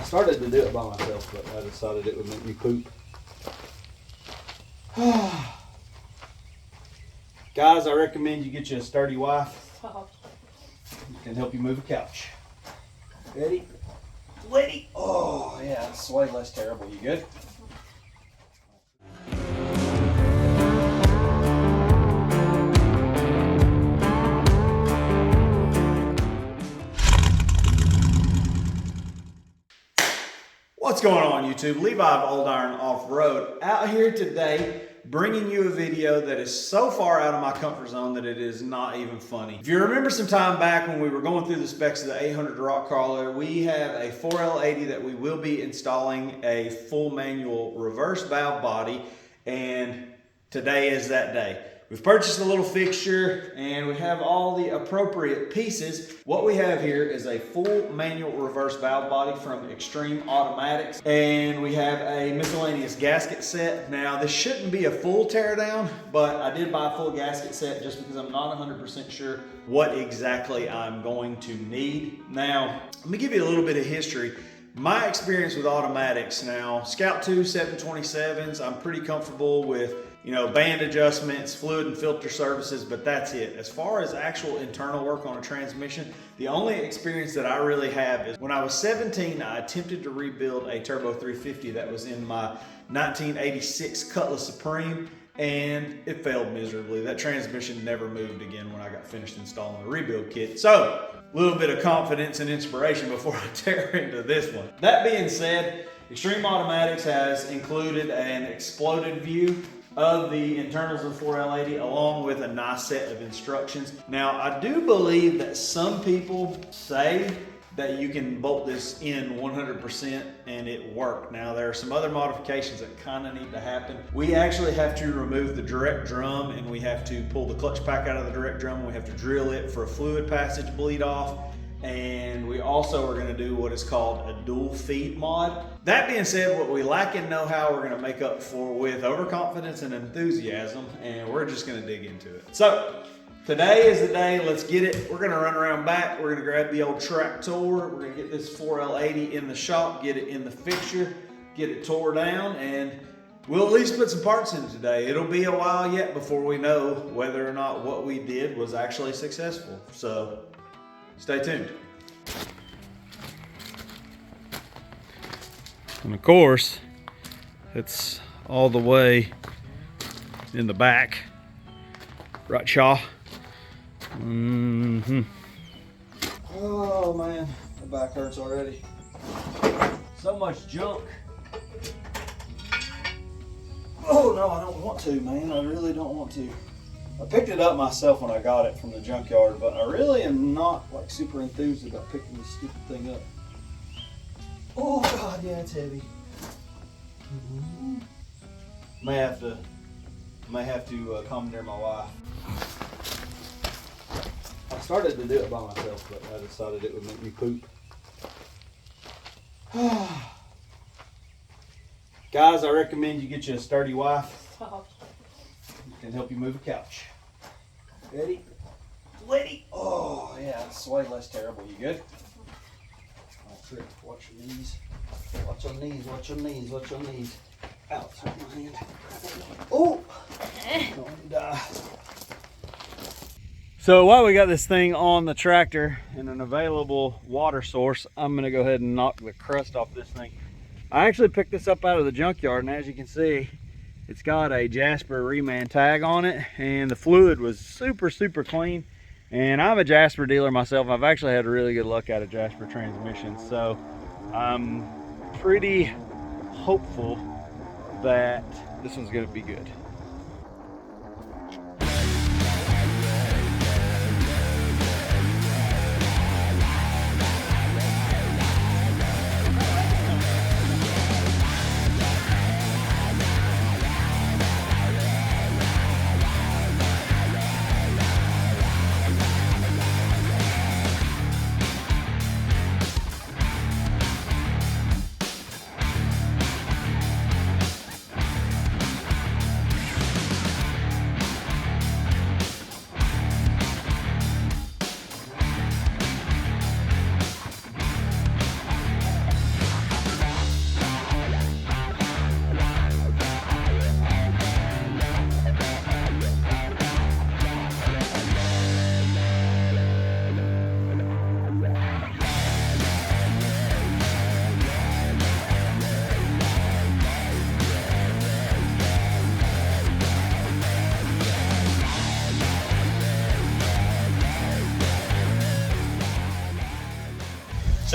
started to do it by myself, but I decided it would make me poop. Guys, I recommend you get you a sturdy wife. It can help you move a couch. Ready? Lady! Oh, yeah, it's way less terrible. You good? What's going on, YouTube? Levi of Old Iron Off-Road out here today, bringing you a video that is so far out of my comfort zone that it is not even funny. If you remember some time back when we were going through the specs of the 800 Rockcrawler, we have a 4L80 that we will be installing a full manual reverse valve body, and today is that day. We've purchased a little fixture and we have all the appropriate pieces. What we have here is a full manual reverse valve body from Extreme Automatics, and we have a miscellaneous gasket set. Now this shouldn't be a full teardown, but I did buy a full gasket set just because I'm not 100% sure what exactly I'm going to need. Now, let me give you a little bit of history. My experience with automatics now, Scout 2 727s, I'm pretty comfortable with, you know, band adjustments, fluid and filter services, but that's it. As far as actual internal work on a transmission, the only experience that I really have is when I was 17, I attempted to rebuild a Turbo 350 that was in my 1986 Cutlass Supreme, and it failed miserably. That transmission never moved again when I got finished installing the rebuild kit. So, a little bit of confidence and inspiration before I tear into this one. That being said, Extreme Automatics has included an exploded view of the internals of the 4L80 along with a nice set of instructions. Now, I do believe that some people say that you can bolt this in 100% and it worked. Now, there are some other modifications that kind of need to happen. We actually have to remove the direct drum, and we have to pull the clutch pack out of the direct drum. We have to drill it for a fluid passage bleed off. And we also are going to do what is called a dual feed mod. That being said, what we lack in know-how, we're going to make up for with overconfidence and enthusiasm, and we're just going to dig into it. So today is the day. Let's get it. We're going to run around back. We're going to grab the old tractor. We're going to get this 4L80 in the shop, get it in the fixture, get it tore down, and we'll at least put some parts in it today. It'll be a while yet before we know whether or not what we did was actually successful. So stay tuned. And of course, it's all the way in the back. Right, Shaw? Oh man, the back hurts already. So much junk. Oh no, I don't want to, man. I really don't want to. I picked it up myself when I got it from the junkyard, but I really am not like super enthused about picking this stupid thing up. Oh God, yeah, it's heavy. May have to commandeer my wife. I started to do it by myself, but I decided it would make me poop. Guys, I recommend you get you a sturdy wife. Can help you move a couch. Ready? Lady! Oh, yeah, it's way less terrible. You good? All right, watch your knees. Watch your knees, watch your knees, watch your knees. Ow, it's hurting my hand. Oh! Don't die. So while we got this thing on the tractor and an available water source, I'm going to go ahead and knock the crust off this thing. I actually picked this up out of the junkyard, and as you can see, it's got a Jasper reman tag on it, and the fluid was super clean. And I'm a Jasper dealer myself. I've actually had really good luck out of Jasper transmissions, so I'm pretty hopeful that this one's going to be good.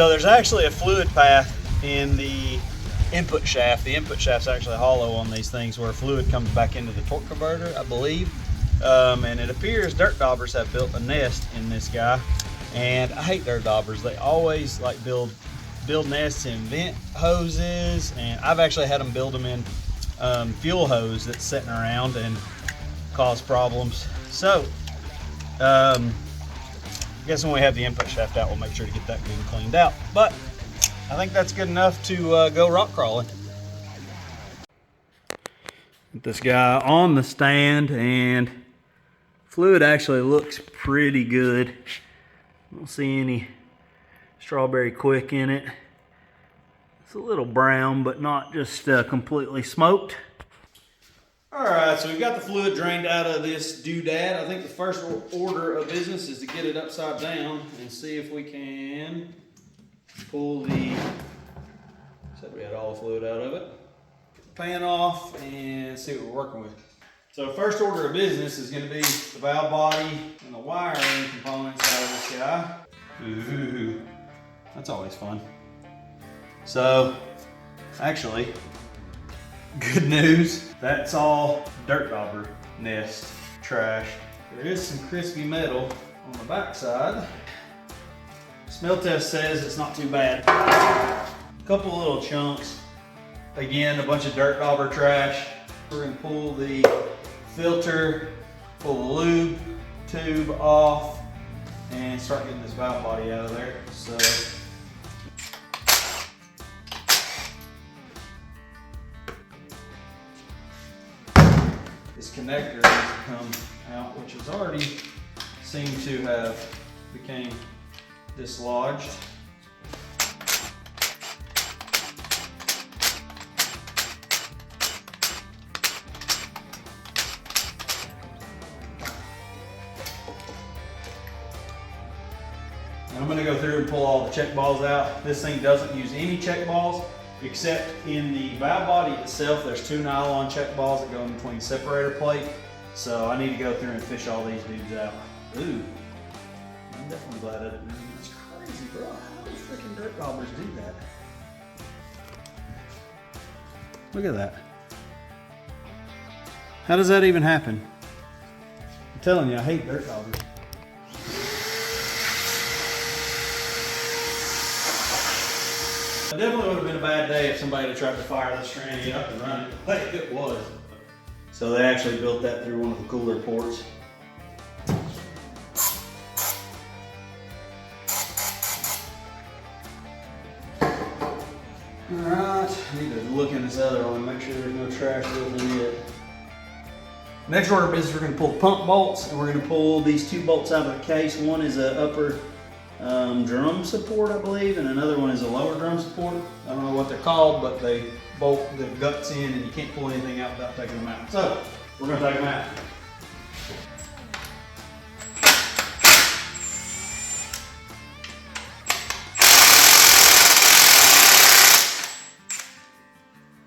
So there's actually a fluid path in the input shaft. The input shaft's actually hollow on these things where fluid comes back into the torque converter, I believe. And it appears dirt daubers have built a nest in this guy. And I hate dirt daubers. They always like build nests in vent hoses, and I've actually had them build them in fuel hose that's sitting around and cause problems. So I guess when we have the input shaft out, we'll make sure to get that good and cleaned out. But I think that's good enough to go rock crawling. Put this guy on the stand, and fluid actually looks pretty good. I don't see any strawberry quick in it. It's a little brown, but not just completely smoked. All right, so we've got the fluid drained out of this doodad. I think the first order of business is to get it upside down and see if we can pull the, said we had all the fluid out of it. Get the pan off and see what we're working with. So first order of business is going to be the valve body and the wiring components out of this guy. Ooh, that's always fun. So actually, good news, that's all dirt dauber nest trash. There is some crispy metal on the back side. Smell test says it's not too bad. A couple little chunks. Again, a bunch of dirt dauber trash. We're gonna pull the filter, pull the lube tube off, and start getting this valve body out of there. So this connector needs to come out, which has already seemed to have became dislodged. I'm going to go through and pull all the check balls out. This thing doesn't use any check balls, except in the valve body itself. There's 2 nylon check balls that go in between the separator plate. So I need to go through and fish all these dudes out. Ooh, I'm definitely glad I didn't. That's crazy, bro. How do freaking dirt daubers do that? Look at that. How does that even happen? I'm telling you, I hate dirt daubers. It definitely would have been a bad day if somebody had tried to fire this tranny up and run it like it was. So they actually built that through one of the cooler ports. Alright, I need to look in this other one and make sure there's no trash built in it. Next order of business, we're going to pull the pump bolts, and we're going to pull these 2 bolts out of the case. One is an upper drum support, I believe, and another one is a lower drum support. I don't know what they're called, but they bolt the guts in, and you can't pull anything out without taking them out. So we're going to take them out.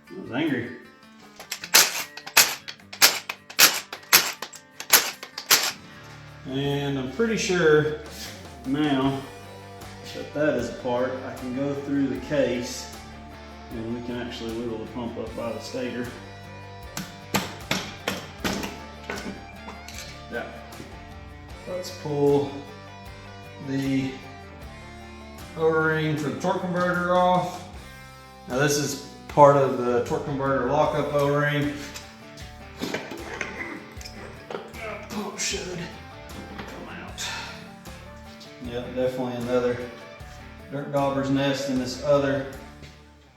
I was angry. And I'm pretty sure now that that is apart, I can go through the case and we can actually wiggle the pump up by the stator. Yeah. Let's pull the O-ring for the torque converter off. Now this is part of the torque converter lockup O-ring. Pump should come out. Yep, definitely another dirt dauber's nest in this other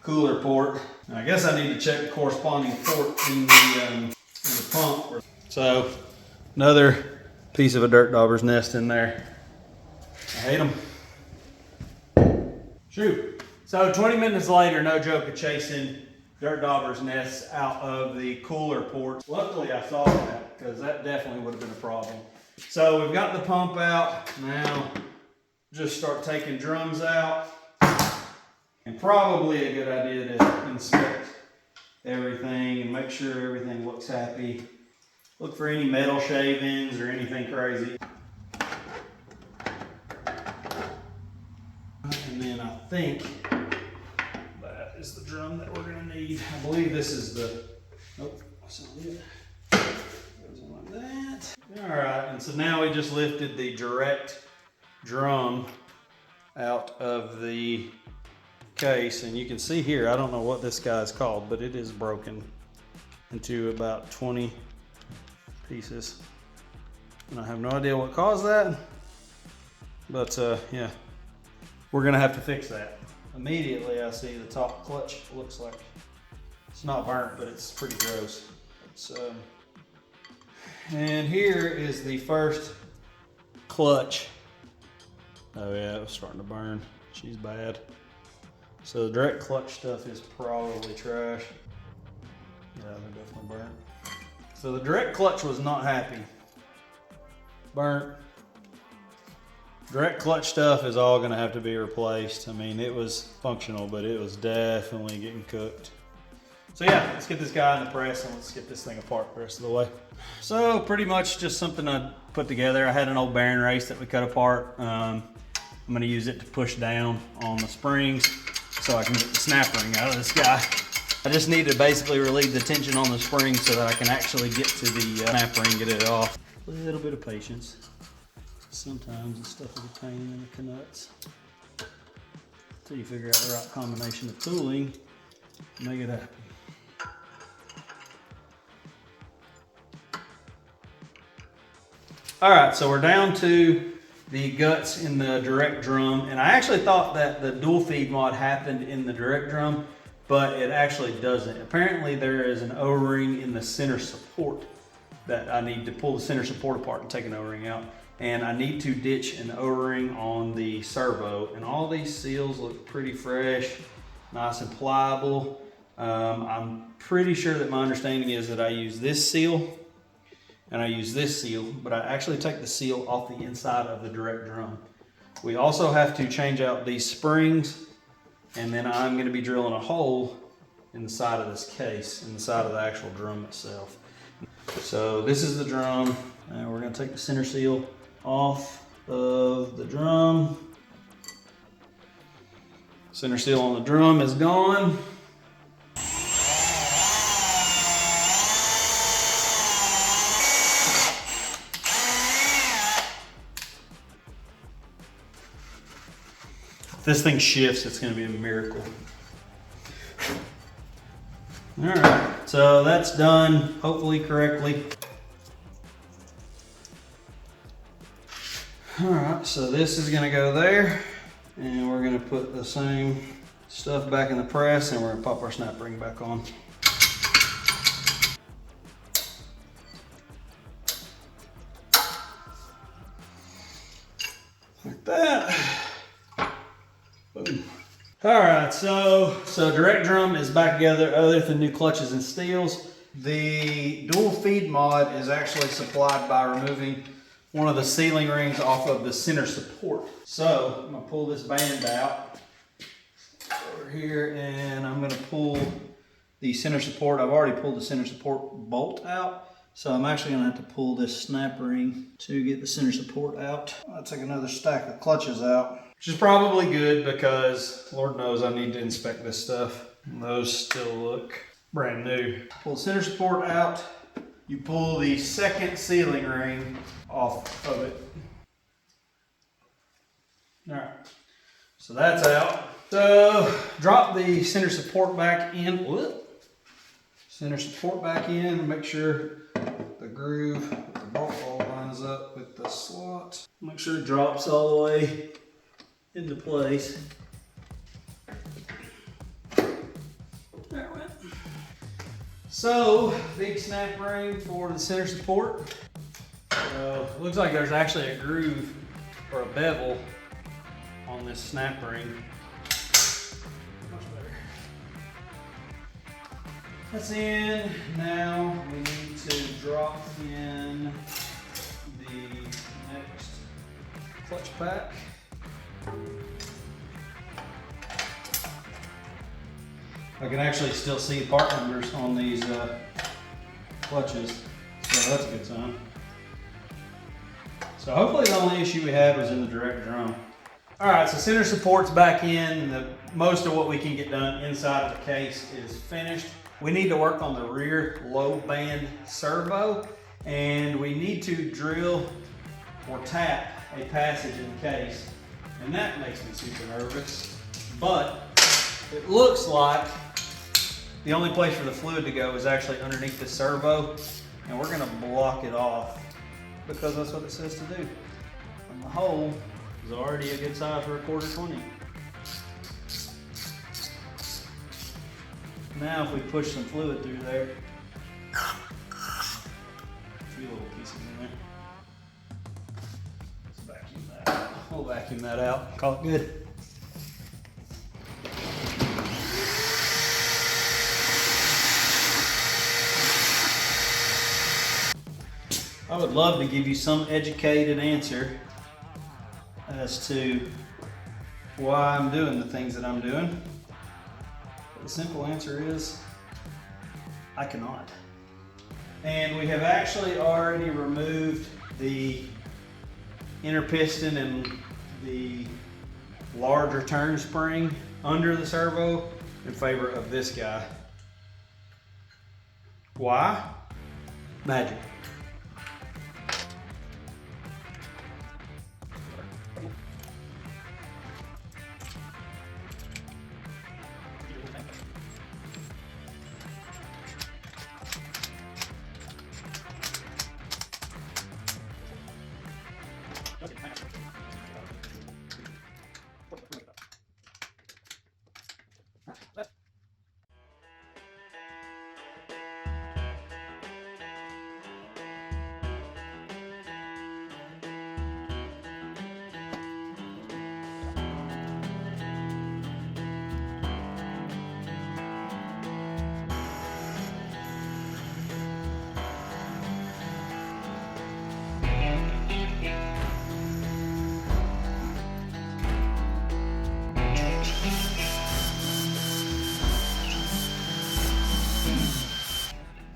cooler port. Now, I guess I need to check the corresponding port in the pump. So another piece of a dirt dauber's nest in there. I hate them. Shoot. So 20 minutes later, no joke of chasing dirt dauber's nests out of the cooler ports. Luckily I saw that, because that definitely would have been a problem. So we've got the pump out. Now just start taking drums out. And probably a good idea to inspect everything and make sure everything looks happy. Look for any metal shavings or anything crazy. And then I think that is the drum that we're gonna need. I believe this is the, nope, that's not it. Goes in like that. All right, and so now we just lifted the direct drum out of the case, and you can see here, I don't know what this guy's called, but it is broken into about 20 pieces. And I have no idea what caused that, but yeah, we're gonna have to fix that. Immediately I see the top clutch looks like it's not burnt, but it's pretty gross. And here is the first clutch. Oh yeah, it was starting to burn. She's bad. So the direct clutch stuff is probably trash. Yeah, they're definitely burnt. So the direct clutch was not happy. Burnt. Direct clutch stuff is all gonna have to be replaced. I mean, it was functional, but it was definitely getting cooked. So yeah, let's get this guy in the press and let's get this thing apart the rest of the way. So pretty much just something I put together. I had an old bearing race that we cut apart. I'm gonna use it to push down on the springs so I can get the snap ring out of this guy. I just need to basically relieve the tension on the spring so that I can actually get to the snap ring and get it off. A little bit of patience. Sometimes this stuff is a pain in the canuts. Until you figure out the right combination of tooling to make it happen. All right, so we're down to the guts in the direct drum, and I actually thought that the dual feed mod happened in the direct drum, but it actually doesn't. Apparently there is an O-ring in the center support that I need to pull the center support apart and take an O-ring out. And I need to ditch an O-ring on the servo. And all these seals look pretty fresh, nice and pliable. I'm pretty sure that my understanding is that I use this seal and I use this seal, but I actually take the seal off the inside of the direct drum. We also have to change out these springs, and then I'm gonna be drilling a hole in the side of this case, in the side of the actual drum itself. So this is the drum, and we're gonna take the center seal off of the drum. Center seal on the drum is gone. If this thing shifts, it's going to be a miracle. All right, so that's done, hopefully correctly. All right, so this is going to go there, and we're going to put the same stuff back in the press, and we're going to pop our snap ring back on. Like that. Boom. All right, so direct drum is back together other than new clutches and steels. The dual feed mod is actually supplied by removing one of the sealing rings off of the center support. So I'm gonna pull this band out over here, and I'm gonna pull the center support. I've already pulled the center support bolt out, so I'm actually gonna have to pull this snap ring to get the center support out. I'll take another stack of clutches out, which is probably good because Lord knows I need to inspect this stuff. And those still look brand new. Pull the center support out. You pull the second sealing ring off of it. All right, so that's out. So drop the center support back in. Whoop. Center support back in, make sure the groove, the bolt all lines up with the slot. Make sure it drops all the way into place. There it went. So, big snap ring for the center support. So, it looks like there's actually a groove or a bevel on this snap ring. Much better. That's in. Now we need to drop in the next clutch pack. I can actually still see part numbers on these clutches, so that's a good sign. So hopefully the only issue we had was in the direct drum. All right, so center support's back in. Most of what we can get done inside of the case is finished. We need to work on the rear low band servo, and we need to drill or tap a passage in the case. And that makes me super nervous. But it looks like the only place for the fluid to go is actually underneath the servo, and we're gonna block it off because that's what it says to do. And the hole is already a good size for a 1/4 20. Now if we push some fluid through there, a few little pieces in there. Let's vacuum that out. We'll vacuum that out, call it good. I would love to give you some educated answer as to why I'm doing the things that I'm doing. But the simple answer is, I cannot. And we have actually already removed the inner piston and the larger turn spring under the servo in favor of this guy. Why? Magic.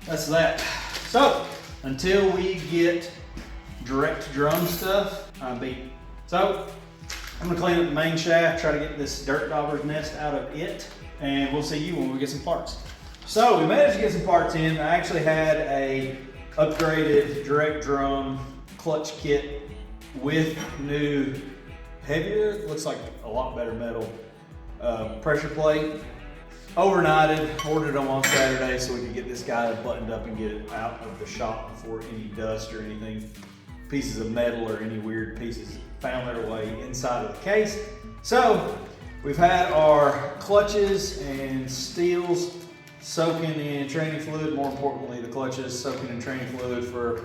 That's that. So, until we get direct drum stuff, I'm beat. So, I'm gonna clean up the main shaft, try to get this dirt dauber's nest out of it, and we'll see you when we get some parts. So, we managed to get some parts in. I actually had a upgraded direct drum clutch kit with new, heavier, looks like a lot better metal pressure plate. Overnighted, ordered them on Saturday so we could get this guy buttoned up and get it out of the shop before any dust or anything, pieces of metal or any weird pieces found their way inside of the case. So we've had our clutches and steels soaking in training fluid, more importantly the clutches soaking in training fluid for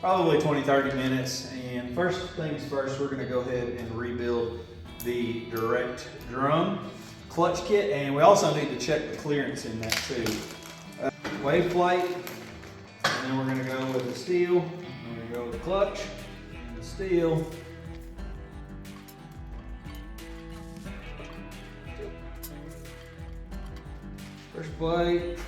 probably 20-30 minutes. And first things first, we're going to go ahead and rebuild the direct drum clutch kit, and we also need to check the clearance in that too. Wave plate, and then we're going to go with the steel. We're going to go with the clutch and the steel. First plate.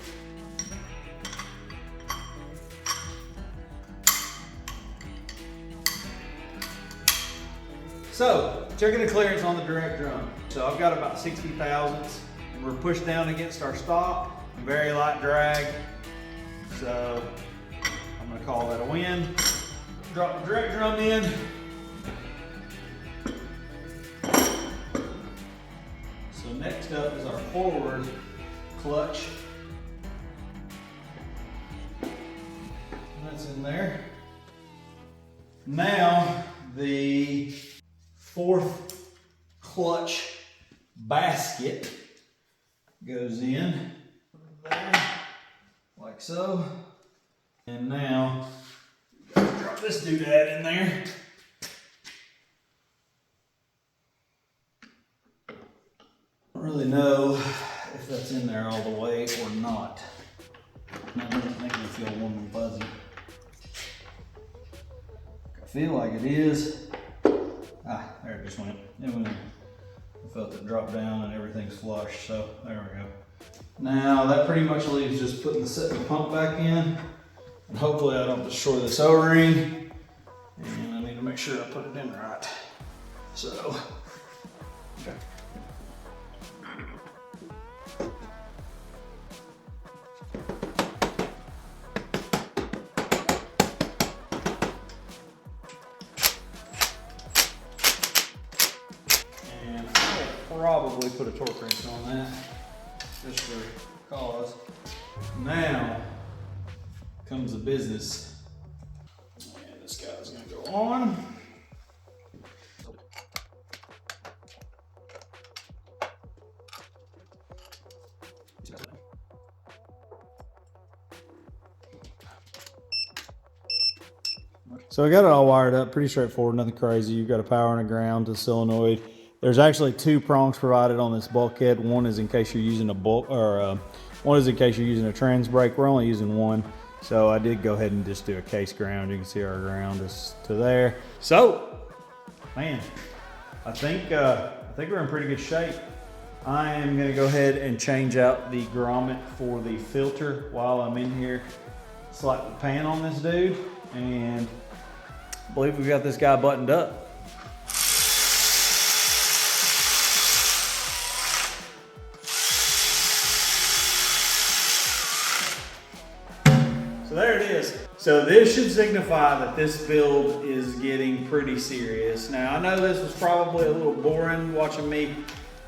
So, checking the clearance on the direct drum. So I've got about 60 thousandths, and we're pushed down against our stop, very light drag. So I'm gonna call that a win. Drop the direct drum in. So next up is our forward clutch. That's in there. Now the fourth clutch basket goes in there, like so. And now, drop this doodad in there. I don't really know if that's in there all the way or not. That doesn't make me feel warm and fuzzy. I feel like it is. Ah, there it just went. It went in. I felt it drop down and everything's flush, so there we go. Now that pretty much leaves just putting the pump back in, and hopefully I don't destroy this O-ring, and I need to make sure I put it in right. So Okay. And I'll probably put a torque wrench on that, just for cause. Now comes the business. And this guy's gonna go on. So I got it all wired up, pretty straightforward, nothing crazy. You've got a power and a ground to the solenoid. There's actually 2 prongs provided on this bulkhead. One is in case you're using a one is in case you're using a trans brake. We're only using one, so I did go ahead and just do a case ground. You can see our ground is to there. So, man, I think we're in pretty good shape. I am gonna go ahead and change out the grommet for the filter while I'm in here. Slap the pan on this dude, and I believe we've got this guy buttoned up. So there it is. So this should signify that this build is getting pretty serious. Now I know this was probably a little boring watching me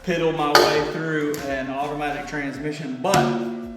piddle my way through an automatic transmission, but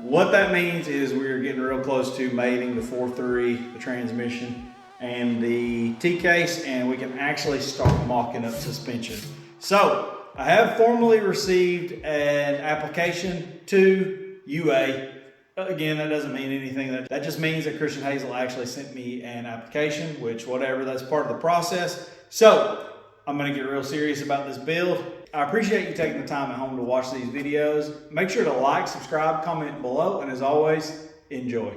what that means is we're getting real close to mating the 4.3, the transmission, and the T-case, and we can actually start mocking up suspension. So I have formally received an application to UA. Again, that doesn't mean anything. That just means that Christian Hazel actually sent me an application, which whatever, that's part of the process. So I'm gonna get real serious about this build. I appreciate you taking the time at home to watch these videos. Make sure to like, subscribe, comment below, and as always, enjoy.